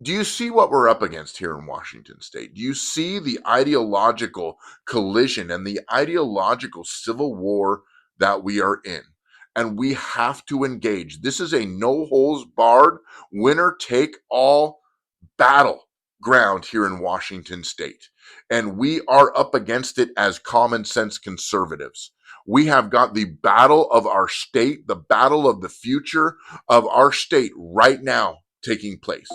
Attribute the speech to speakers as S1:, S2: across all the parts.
S1: Do you see what we're up against here in Washington state? Do you see the ideological collision and the ideological civil war that we are in? And we have to engage. This is a no holds barred, winner take all battle ground here in Washington state. And we are up against it as common sense conservatives. We have got the battle of our state, the battle of the future of our state right now taking place.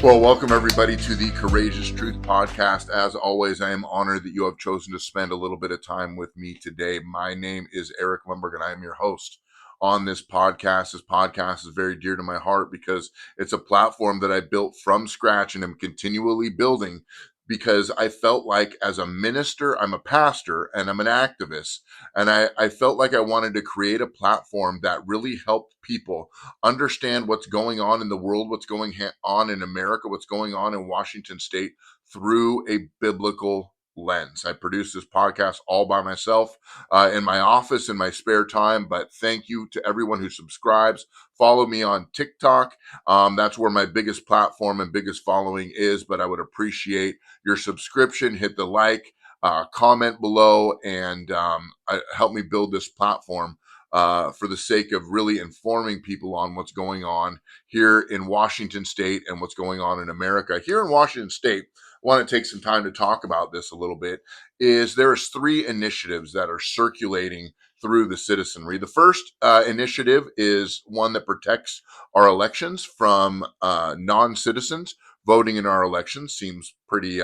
S1: Well, welcome everybody to the Courageous Truth Podcast. As always, I am honored that you have chosen to spend a little bit of time with me today. My name is Eric Lumberg, and I am your host on this podcast. This podcast is very dear to my heart because it's a platform that I built from scratch and am continually building because I felt like as a minister, I'm a pastor and I'm an activist. And I felt like I wanted to create a platform that really helped people understand what's going on in the world, what's going on in America, what's going on in Washington state through a biblical lens. I produce this podcast all by myself in my office in my spare time, but thank you to everyone who subscribes. Follow me on TikTok. That's where my biggest platform and biggest following is, but I would appreciate your subscription. Hit the like, comment below, and help me build this platform for the sake of really informing people on what's going on here in Washington state and what's going on in America. Here in Washington state, I want to take some time to talk about this a little bit, is there's three initiatives that are circulating through the citizenry. The first initiative is one that protects our elections from non-citizens voting in our elections. Seems pretty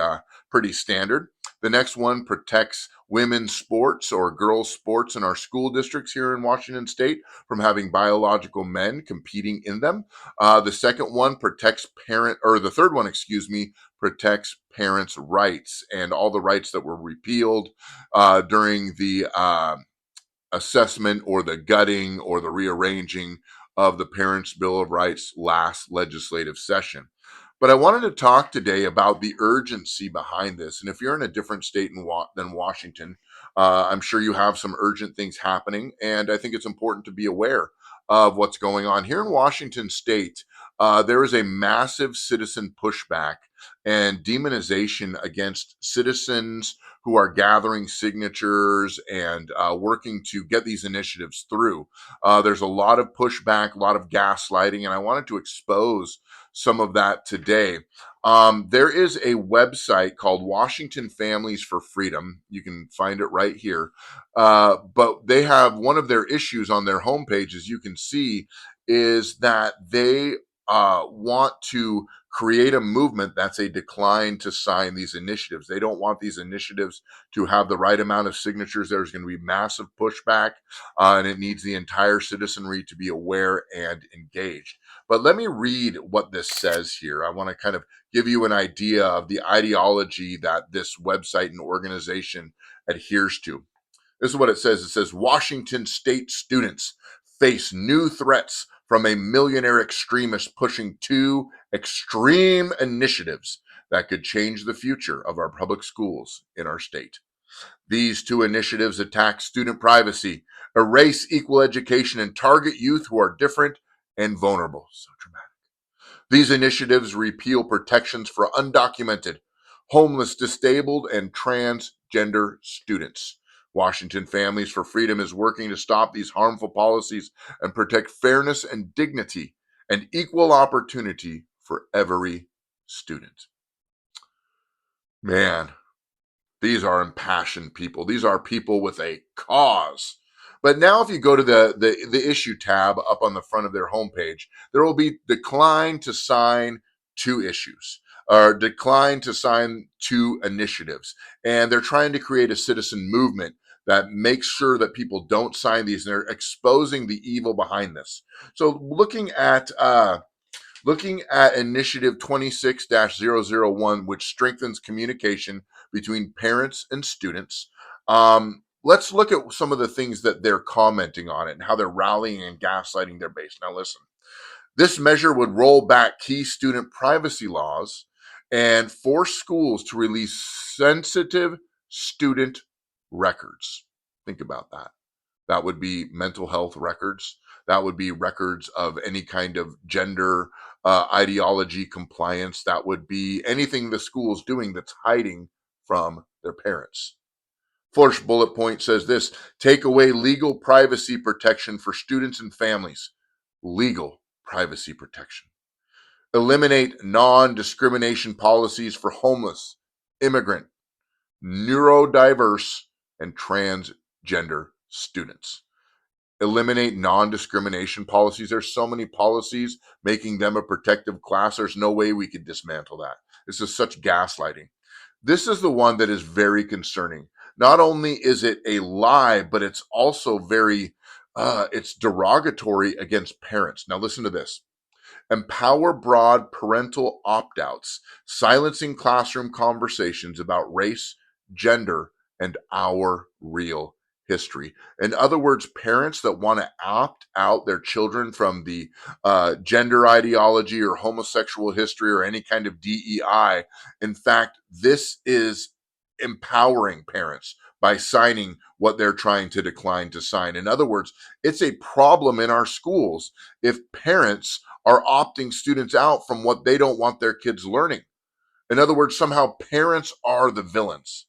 S1: standard. The next one protects women's sports or girls' sports in our school districts here in Washington state from having biological men competing in them. The second one protects the third one, excuse me, protects parents' rights and all the rights that were repealed during the assessment or the gutting or the rearranging of the Parents' Bill of Rights last legislative session. But I wanted to talk today about the urgency behind this. And if you're in a different state than Washington, I'm sure you have some urgent things happening. And I think it's important to be aware of what's going on. Here in Washington state, there is a massive citizen pushback and demonization against citizens who are gathering signatures and working to get these initiatives through. There's a lot of pushback, a lot of gaslighting, and I wanted to expose some of that today. There is a website called Washington Families for Freedom. You can find it right here. But they have one of their issues on their homepage, as you can see, is that they want to create a movement that's a decline to sign these initiatives. They don't want these initiatives to have the right amount of signatures. There's going to be massive pushback, and it needs the entire citizenry to be aware and engaged. But let me read what this says here. I want to kind of give you an idea of the ideology that this website and organization adheres to. This is what it says. It says Washington state students face new threats from a millionaire extremist pushing two extreme initiatives that could change the future of our public schools in our state. These two initiatives attack student privacy, erase equal education, and target youth who are different and vulnerable. So dramatic. These initiatives repeal protections for undocumented, homeless, disabled, and transgender students. Washington Families for Freedom is working to stop these harmful policies and protect fairness and dignity and equal opportunity for every student. Man, these are impassioned people. These are people with a cause. But now if you go to the issue tab up on the front of their homepage, there will be decline to sign two issues or decline to sign two initiatives. And they're trying to create a citizen movement that makes sure that people don't sign these, and they're exposing the evil behind this. So looking at Initiative 26-001, which strengthens communication between parents and students. Let's look at some of the things that they're commenting on it and how they're rallying and gaslighting their base. Now, listen, this measure would roll back key student privacy laws and force schools to release sensitive student records. Think about that. That would be mental health records. That would be records of any kind of gender ideology compliance. That would be anything the school is doing that's hiding from their parents. First bullet point says this: take away legal privacy protection for students and families. Legal privacy protection. Eliminate non discrimination policies for homeless, immigrant, neurodiverse, and transgender students. Eliminate non-discrimination policies. There's so many policies making them a protective class. There's no way we could dismantle that. This is such gaslighting. This is the one that is very concerning. Not only is it a lie, but it's also very it's derogatory against parents. Now listen to this. Empower broad parental opt-outs, silencing classroom conversations about race, gender, and our real history. In other words, parents that want to opt out their children from the gender ideology or homosexual history or any kind of DEI, in fact, this is empowering parents by signing what they're trying to decline to sign. In other words, it's a problem in our schools if parents are opting students out from what they don't want their kids learning. In other words, somehow parents are the villains.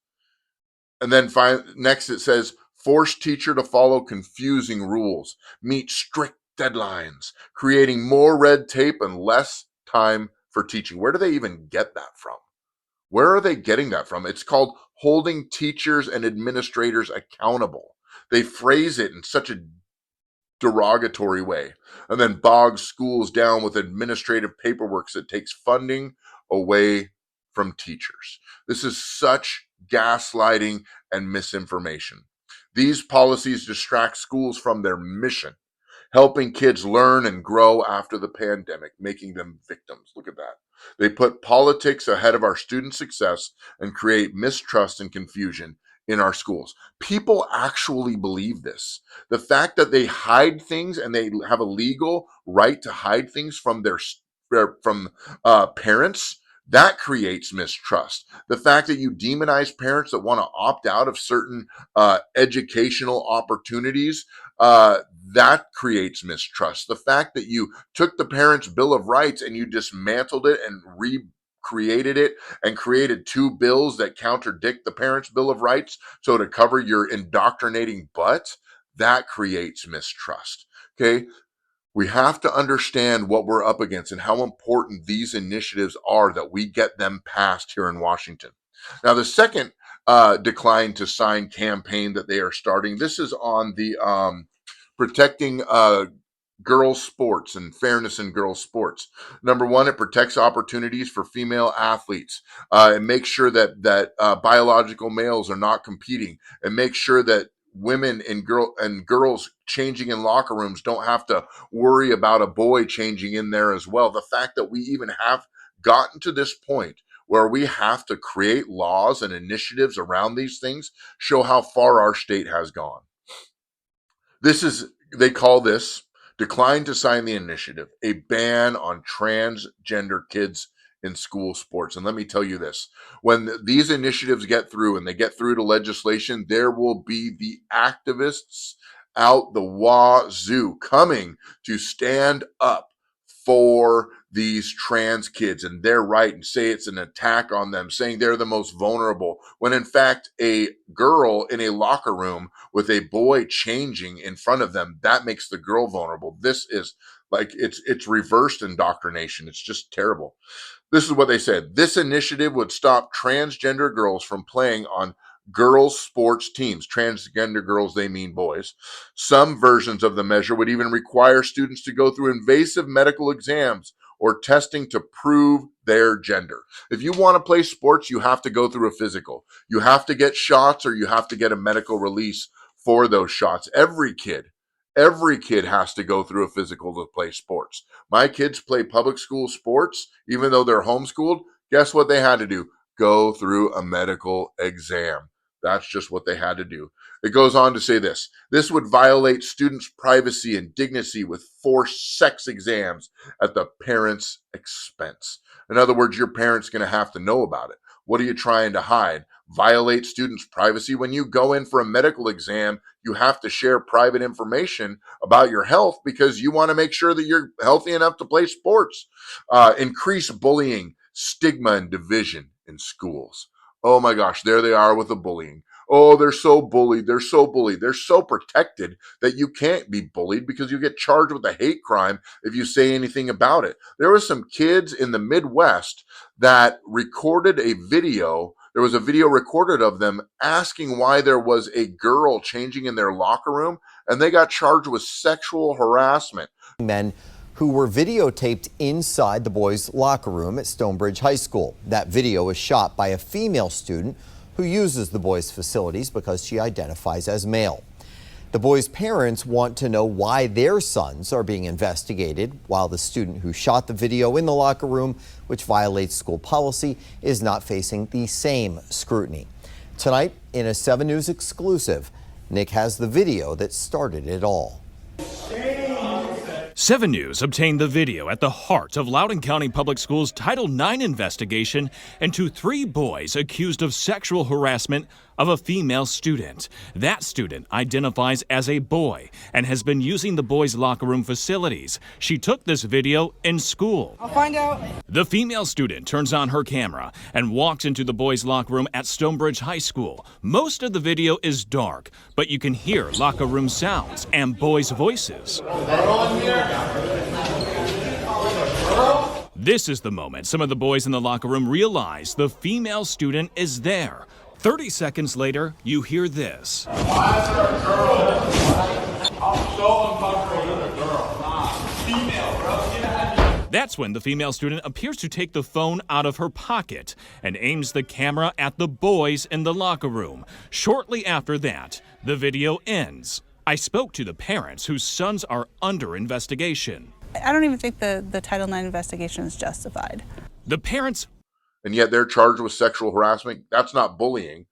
S1: And then next it says, force teacher to follow confusing rules, meet strict deadlines, creating more red tape and less time for teaching. Where do they even get that from? Where are they getting that from? It's called holding teachers and administrators accountable. They phrase it in such a derogatory way, and then bogs schools down with administrative paperwork that takes funding away from teachers. This is such gaslighting and misinformation. These policies distract schools from their mission, helping kids learn and grow after the pandemic, making them victims. Look at that. They put politics ahead of our student success and create mistrust and confusion in our schools. People actually believe this. The fact that they hide things and they have a legal right to hide things from their parents, that creates mistrust. The fact that you demonize parents that want to opt out of certain educational opportunities, that creates mistrust. The fact that you took the Parents' Bill of Rights and you dismantled it and recreated it and created two bills that contradict the Parents' Bill of Rights, so to cover your indoctrinating butt, that creates mistrust. Okay. We have to understand what we're up against and how important these initiatives are that we get them passed here in Washington. Now, the second decline to sign campaign that they are starting, this is on the protecting girls' sports and fairness in girls' sports. Number one, it protects opportunities for female athletes. It makes sure that biological males are not competing. It makes sure that women and girls changing in locker rooms don't have to worry about a boy changing in there as well. The fact that we even have gotten to this point where we have to create laws and initiatives around these things show how far our state has gone. They call this decline to sign the initiative, a ban on transgender kids in school sports. And let me tell you this, when these initiatives get through and they get through to legislation, there will be the activists out the wazoo coming to stand up for these trans kids and their right and say it's an attack on them, saying they're the most vulnerable, when in fact a girl in a locker room with a boy changing in front of them, that makes the girl vulnerable. This is like it's reversed indoctrination. It's just terrible. This is what they said. This initiative would stop transgender girls from playing on girls' sports teams. Transgender girls, they mean boys. Some versions of the measure would even require students to go through invasive medical exams or testing to prove their gender. If you want to play sports, you have to go through a physical. You have to get shots or you have to get a medical release for those shots. Every kid has to go through a physical to play sports. My kids play public school sports, even though they're homeschooled. Guess what they had to do? Go through a medical exam. That's just what they had to do. It goes on to say this. This would violate students' privacy and dignity with forced sex exams at the parents' expense. In other words, your parents going to have to know about it. What are you trying to hide? violate students' privacy. When you go in for a medical exam, you have to share private information about your health because you want to make sure that you're healthy enough to play sports. Increase bullying, stigma, and division in schools. Oh my gosh, there they are with the bullying. Oh, they're so bullied. They're so bullied. They're so protected that you can't be bullied because you get charged with a hate crime if you say anything about it. There were some kids in the Midwest that recorded a video. There was a video recorded of them asking why there was a girl changing in their locker room, and they got charged with sexual harassment.
S2: Men who were videotaped inside the boys' locker room at Stonebridge High School. That video was shot by a female student who uses the boys' facilities because she identifies as male. The boys' parents want to know why their sons are being investigated, while the student who shot the video in the locker room, which violates school policy, is not facing the same scrutiny. Tonight, in a 7 News exclusive, Nick has the video that started it all.
S3: 7 News obtained the video at the heart of Loudoun County Public Schools' Title IX investigation into 3 boys accused of sexual harassment of a female student. That student identifies as a boy and has been using the boys' locker room facilities. She took this video in school.
S4: I'll find out.
S3: The female student turns on her camera and walks into the boys' locker room at Stonebridge High School. Most of the video is dark, but you can hear locker room sounds and boys' voices. This is the moment some of the boys in the locker room realize the female student is there. 30 seconds later, you hear this.
S5: Why is there a girl? I'm so uncomfortable with a girl. Female, bro. Get out of here.
S3: That's when the female student appears to take the phone out of her pocket and aims the camera at the boys in the locker room. Shortly after that, the video ends. I spoke to the parents whose sons are under investigation.
S4: I don't even think the Title IX investigation is justified.
S3: The parents,
S1: and yet they're charged with sexual harassment. That's not bullying.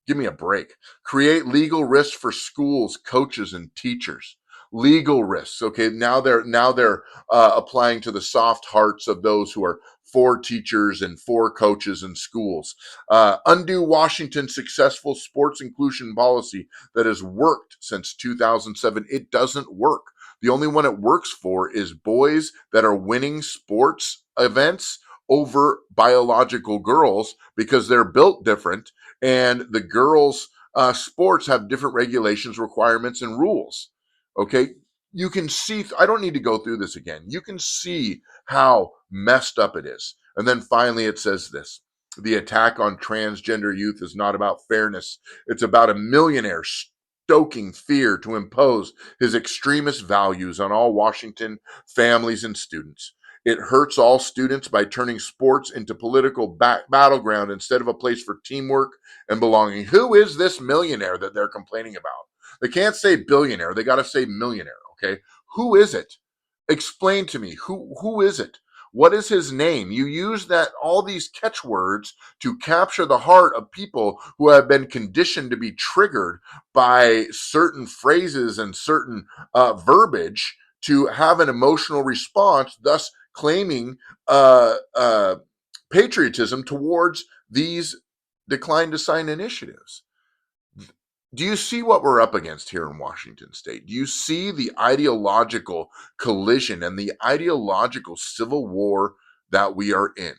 S1: Give me a break. Create legal risks for schools, coaches, and teachers. Legal risks. Okay, now they're applying to the soft hearts of those who are for teachers and for coaches and schools. Undo Washington's successful sports inclusion policy that has worked since 2007. It doesn't work. The only one it works for is boys that are winning sports events over biological girls because they're built different, and the girls' sports have different regulations, requirements, and rules. Okay, you can see, I don't need to go through this again. You can see how messed up it is. And then finally it says this: the attack on transgender youth is not about fairness. It's about a millionaire stoking fear to impose his extremist values on all Washington families and students. It hurts all students by turning sports into political battleground instead of a place for teamwork and belonging. Who is this millionaire that they're complaining about? They can't say billionaire. They got to say millionaire, okay? Who is it? Explain to me. Who is it? What is his name? You use that all these catchwords to capture the heart of people who have been conditioned to be triggered by certain phrases and certain verbiage to have an emotional response, thus claiming patriotism towards these decline to sign initiatives. Do you see what we're up against here in Washington State? Do you see the ideological collision and the ideological civil war that we are in?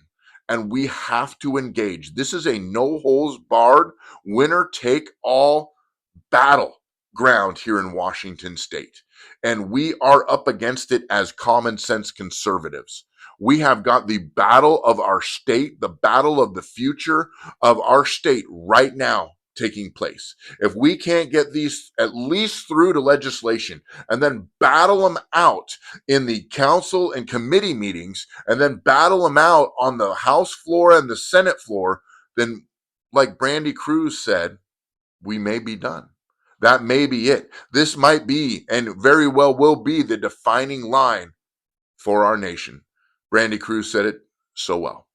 S1: And we have to engage. This is a no holds barred, winner take all battleground here in Washington State. And we are up against it as common sense conservatives. We have got the battle of our state, the battle of the future of our state right now taking place. If we can't get these at least through to legislation and then battle them out in the council and committee meetings and then battle them out on the House floor and the Senate floor, then like Brandy Cruz said, we may be done. That may be it. This might be, and very well will be, the defining line for our nation. Brandy Cruz said it so well.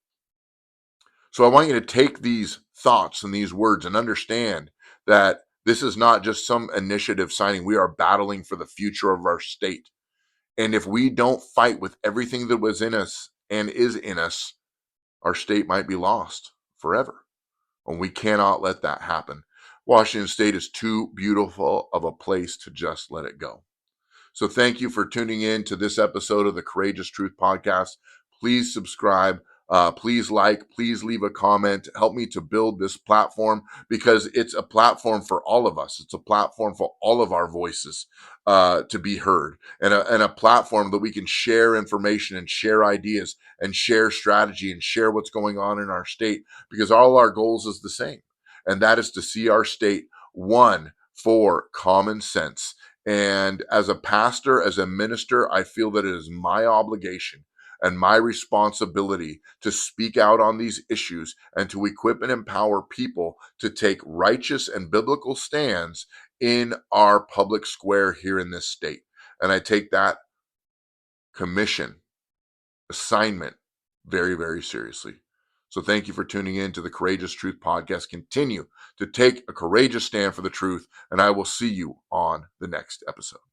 S1: So I want you to take these thoughts and these words and understand that this is not just some initiative signing. We are battling for the future of our state. And if we don't fight with everything that was in us and is in us, our state might be lost forever. And we cannot let that happen. Washington State is too beautiful of a place to just let it go. So thank you for tuning in to this episode of the Courageous Truth Podcast. Please subscribe. Please like, please leave a comment. Help me to build this platform, because it's a platform for all of us. It's a platform for all of our voices to be heard, and a platform that we can share information and share ideas and share strategy and share what's going on in our state, because all our goals is the same. And that is to see our state won for common sense. And as a pastor, as a minister, I feel that it is my obligation and my responsibility to speak out on these issues and to equip and empower people to take righteous and biblical stands in our public square here in this state. And I take that commission, assignment very, very seriously. So thank you for tuning in to the Courageous Truth Podcast. Continue to take a courageous stand for the truth, and I will see you on the next episode.